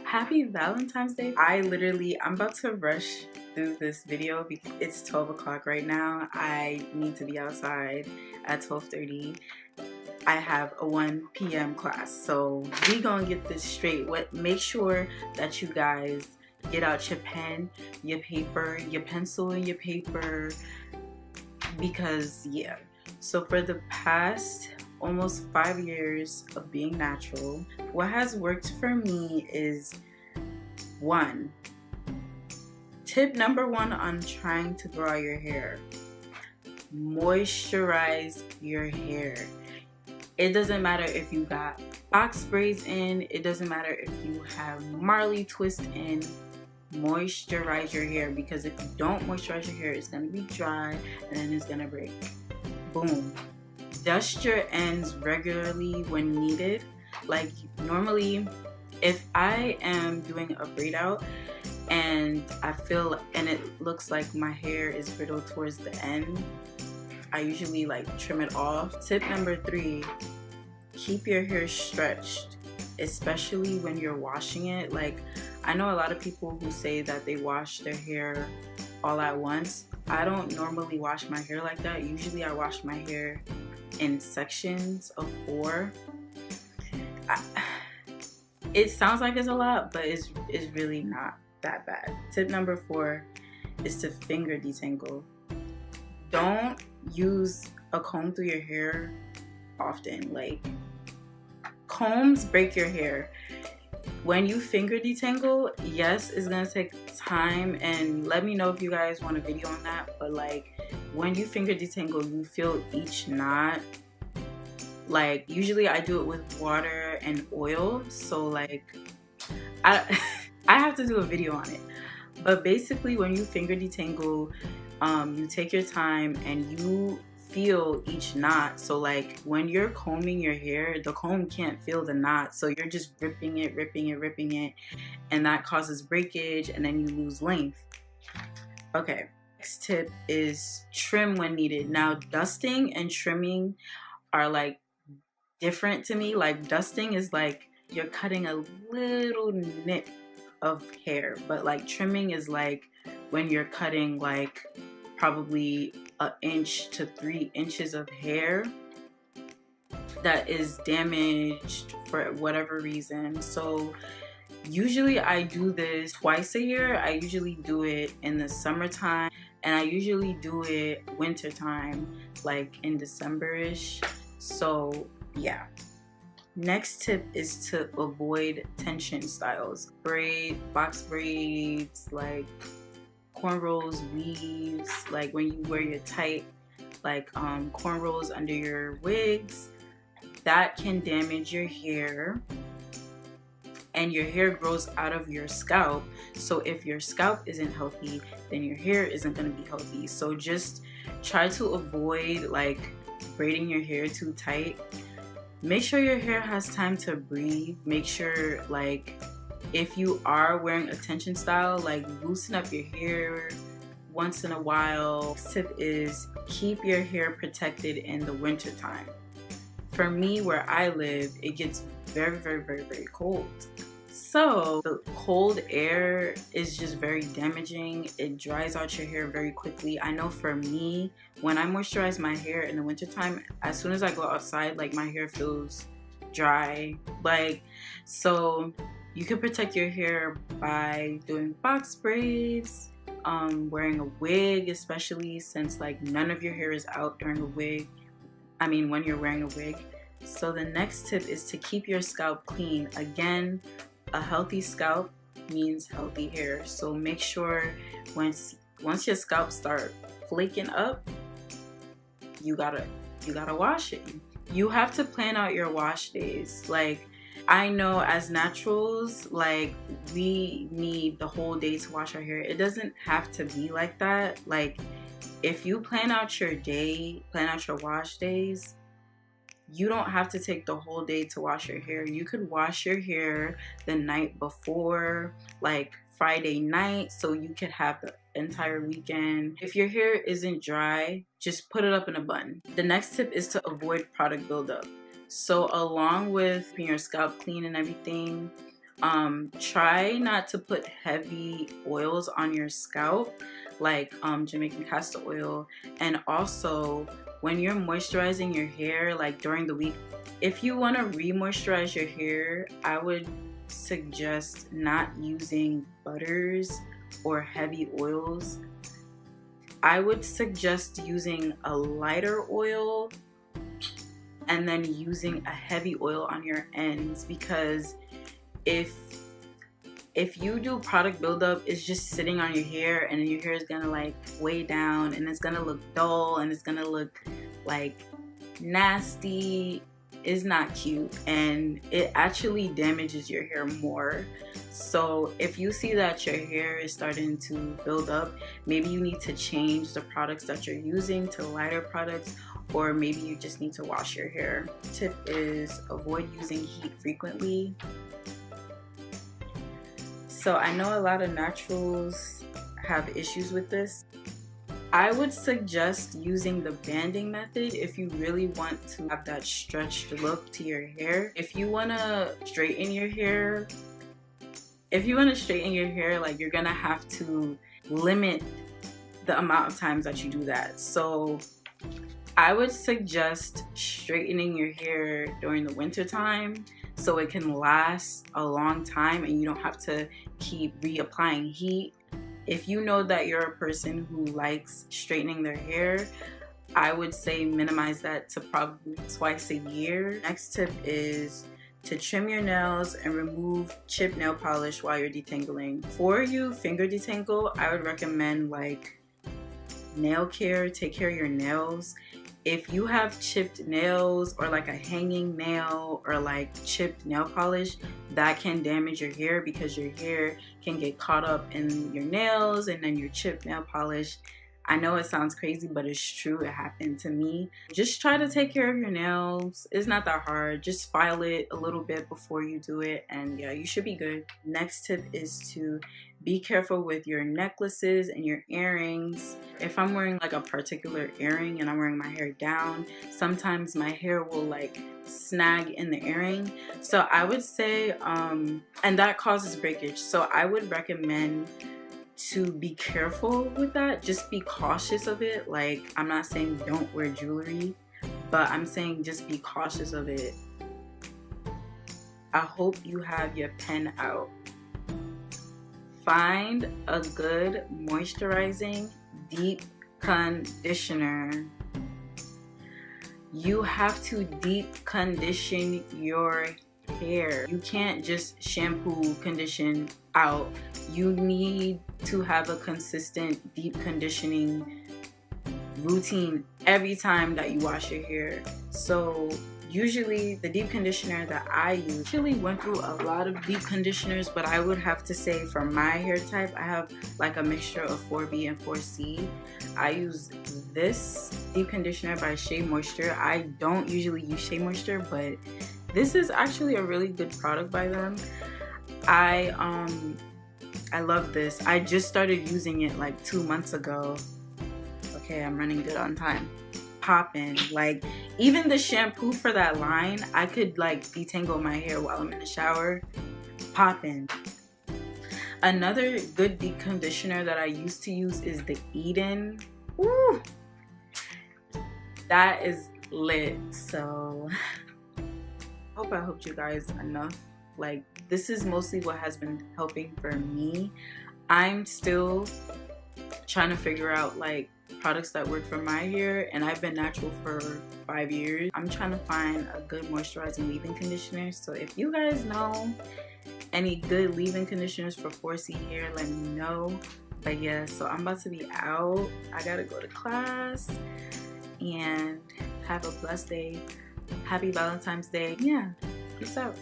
Happy Valentine's Day. I'm about to rush through this video because it's 12 o'clock right now. I need to be outside at 12:30. I have a 1 p.m. class, so we gonna get this straight. Make sure that you guys get out your pen, your paper, your pencil and your paper, because yeah. So for the past almost 5 years of being natural, what has worked for me is tip number one on trying to grow out your hair: moisturize your hair. It doesn't matter if you got box braids in, it doesn't matter if you have Marley twist in. Moisturize your hair, because if you don't moisturize your hair, it's going to be dry and then it's going to break. Boom. Dust your ends regularly when needed. Like normally, if I am doing a braid out and it looks like my hair is brittle towards the end, I usually like trim it off. Tip number 3, keep your hair stretched, especially when you're washing it. Like, I know a lot of people who say that they wash their hair all at once. I don't normally wash my hair like that. Usually I wash my hair in sections of 4. It sounds like it's a lot, but it's really not that bad. Tip number 4 is to finger detangle. Don't use a comb through your hair often. Like, combs break your hair. When you finger detangle, yes, it's gonna take time, and let me know if you guys want a video on that, but like, when you finger detangle, you feel each knot. Like, usually I do it with water and oil, so like, I have to do a video on it. But basically, when you finger detangle, you take your time and you feel each knot. So like, when you're combing your hair, the comb can't feel the knot, so you're just ripping it, and that causes breakage, and then you lose length. Okay, next tip is trim when needed. Now, dusting and trimming are like different to me. Like, dusting is like you're cutting a little nip of hair, but like trimming is like when you're cutting like probably 1 inch to 3 inches of hair that is damaged for whatever reason. So usually I do this twice a year. I usually do it in the summertime, and I usually do it wintertime, like in December-ish. So yeah. Next tip is to avoid tension styles. Box braids, like cornrows, weaves, like when you wear your tight, like cornrows under your wigs, that can damage your hair, and your hair grows out of your scalp. So if your scalp isn't healthy, then your hair isn't going to be healthy. So just try to avoid like braiding your hair too tight. Make sure your hair has time to breathe. Make sure, like, if you are wearing a tension style, like, loosen up your hair once in a while. Next tip is keep your hair protected in the winter time. For me, where I live, it gets very, very, very, very cold. So the cold air is just very damaging. It dries out your hair very quickly. I know for me, when I moisturize my hair in the wintertime, as soon as I go outside, like, my hair feels dry. Like, so you can protect your hair by doing box braids, wearing a wig, especially since like none of your hair is out during a wig. I mean, when you're wearing a wig. So the next tip is to keep your scalp clean. Again, a healthy scalp means healthy hair. So make sure once your scalp start flaking up, you gotta wash it. You have to plan out your wash days. Like, I know as naturals, like, we need the whole day to wash our hair. It doesn't have to be like that. Like, if you plan out your day, plan out your wash days, you don't have to take the whole day to wash your hair. You could wash your hair the night before, like Friday night, so you could have the entire weekend. If your hair isn't dry, just put it up in a bun. The next tip is to avoid product buildup. So along with keeping your scalp clean and everything, Try not to put heavy oils on your scalp, like Jamaican castor oil. And also, when you're moisturizing your hair, like during the week, if you want to re-moisturize your hair, I would suggest not using butters or heavy oils. I would suggest using a lighter oil and then using a heavy oil on your ends, because if you do product buildup, it's just sitting on your hair, and then your hair is gonna like weigh down, and it's gonna look dull, and it's gonna look like nasty. Is not cute, and it actually damages your hair more. So if you see that your hair is starting to build up, maybe you need to change the products that you're using to lighter products, or maybe you just need to wash your hair. Tip is avoid using heat frequently. So I know a lot of naturals have issues with this. I would suggest using the banding method if you really want to have that stretched look to your hair. If you want to straighten your hair, like, you're gonna have to limit the amount of times that you do that. So I would suggest straightening your hair during the winter time so it can last a long time and you don't have to keep reapplying heat. If you know that you're a person who likes straightening their hair, I would say minimize that to probably twice a year. Next tip is to trim your nails and remove chipped nail polish while you're detangling. Before you finger detangle, I would recommend like nail care. Take care of your nails. If you have chipped nails or like a hanging nail or like chipped nail polish, that can damage your hair because your hair can get caught up in your nails and then your chipped nail polish. I know it sounds crazy, but it's true. It happened to me. Just try to take care of your nails. It's not that hard. Just file it a little bit before you do it, and yeah, you should be good. Next tip is to be careful with your necklaces and your earrings. If I'm wearing like a particular earring and I'm wearing my hair down, sometimes my hair will like snag in the earring. So I would say, and that causes breakage. So I would recommend to be careful with that. Just be cautious of it. Like, I'm not saying don't wear jewelry, but I'm saying just be cautious of it. I hope you have your pen out. Find a good moisturizing deep conditioner. You have to deep condition your hair. You can't just shampoo, condition out. You need to have a consistent deep conditioning routine every time that you wash your hair. So usually the deep conditioner that I usually went through a lot of deep conditioners, but I would have to say for my hair type, I have like a mixture of 4B and 4C. I use this deep conditioner by Shea Moisture. I don't usually use Shea Moisture, but this is actually a really good product by them. I love this. I just started using it like 2 months ago. Okay, I'm running good on time. Poppin'. Like, even the shampoo for that line, I could like detangle my hair while I'm in the shower. Poppin'. Another good deep conditioner that I used to use is the Eden. Woo! That is lit. So hope I helped you guys enough. Like, this is mostly what has been helping for me. I'm still trying to figure out like products that work for my hair, and I've been natural for 5 years. I'm trying to find a good moisturizing leave-in conditioner. So if you guys know any good leave-in conditioners for 4C hair, let me know. But yeah, so I'm about to be out. I gotta go to class, and have a blessed day. Happy Valentine's Day. Yeah, peace out.